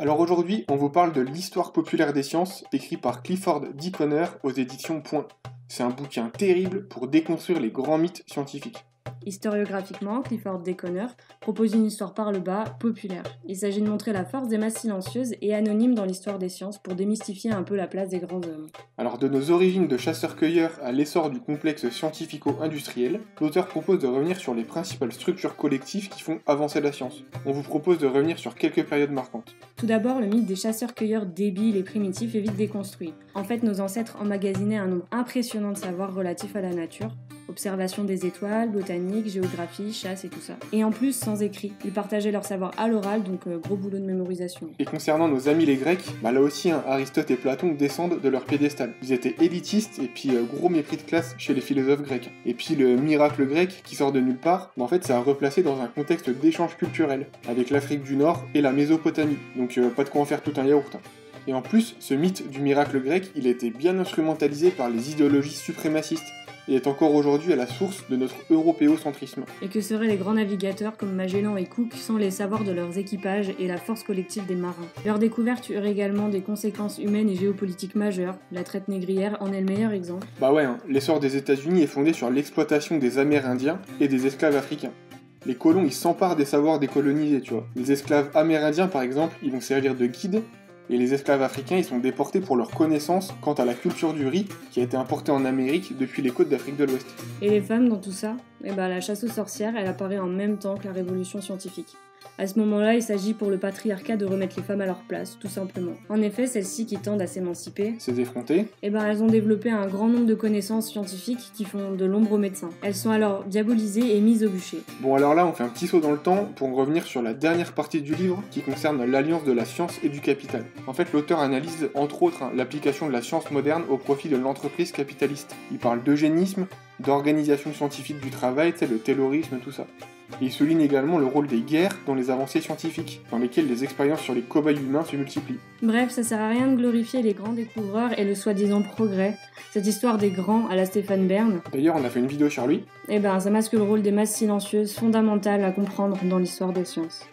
Alors aujourd'hui, on vous parle de l'histoire populaire des sciences, écrit par Clifford D. Conner aux éditions Point. C'est un bouquin terrible pour déconstruire les grands mythes scientifiques. Historiographiquement, Clifford D. Conner propose une histoire par le bas, populaire. Il s'agit de montrer la force des masses silencieuses et anonymes dans l'histoire des sciences pour démystifier un peu la place des grands hommes. Alors de nos origines de chasseurs-cueilleurs à l'essor du complexe scientifico-industriel, l'auteur propose de revenir sur les principales structures collectives qui font avancer la science. On vous propose de revenir sur quelques périodes marquantes. Tout d'abord, le mythe des chasseurs-cueilleurs débiles et primitifs est vite déconstruit. En fait, nos ancêtres emmagasinaient un nombre impressionnant de savoirs relatifs à la nature, observation des étoiles, botanique, géographie, chasse et tout ça. Et en plus, sans écrit. Ils partageaient leur savoir à l'oral, donc gros boulot de mémorisation. Et concernant nos amis les Grecs, là aussi Aristote et Platon descendent de leur piédestal. Ils étaient élitistes et puis gros mépris de classe chez les philosophes grecs. Et puis le miracle grec qui sort de nulle part, en fait ça a replacé dans un contexte d'échange culturel, avec l'Afrique du Nord et la Mésopotamie. Donc pas de quoi en faire tout un yaourt. Et en plus, ce mythe du miracle grec, il a été bien instrumentalisé par les idéologies suprémacistes, et est encore aujourd'hui à la source de notre européocentrisme. Et que seraient les grands navigateurs comme Magellan et Cook sans les savoirs de leurs équipages et la force collective des marins. Leur découverte eut également des conséquences humaines et géopolitiques majeures. La traite négrière en est le meilleur exemple. Bah ouais, l'essor des États-Unis est fondé sur l'exploitation des Amérindiens et des esclaves africains. Les colons, ils s'emparent des savoirs décolonisés, tu vois. Les esclaves amérindiens, par exemple, ils vont servir de guides, et les esclaves africains, ils sont déportés pour leur connaissance quant à la culture du riz qui a été importée en Amérique depuis les côtes d'Afrique de l'Ouest. Et les femmes dans tout ça? La chasse aux sorcières, elle apparaît en même temps que la révolution scientifique. À ce moment-là, il s'agit pour le patriarcat de remettre les femmes à leur place, tout simplement. En effet, celles-ci qui tendent à s'émanciper, Ces effrontés, elles ont développé un grand nombre de connaissances scientifiques qui font de l'ombre aux médecins. Elles sont alors diabolisées et mises au bûcher. Bon alors là, on fait un petit saut dans le temps pour revenir sur la dernière partie du livre qui concerne l'alliance de la science et du capital. En fait, l'auteur analyse entre autres l'application de la science moderne au profit de l'entreprise capitaliste. Il parle d'eugénisme, d'organisation scientifique du travail, le taylorisme, tout ça. Et il souligne également le rôle des guerres dans les avancées scientifiques, dans lesquelles les expériences sur les cobayes humains se multiplient. Bref, ça sert à rien de glorifier les grands découvreurs et le soi-disant progrès. Cette histoire des grands à la Stéphane Bern, D'ailleurs, on a fait une vidéo sur lui. ça masque le rôle des masses silencieuses fondamentales à comprendre dans l'histoire des sciences.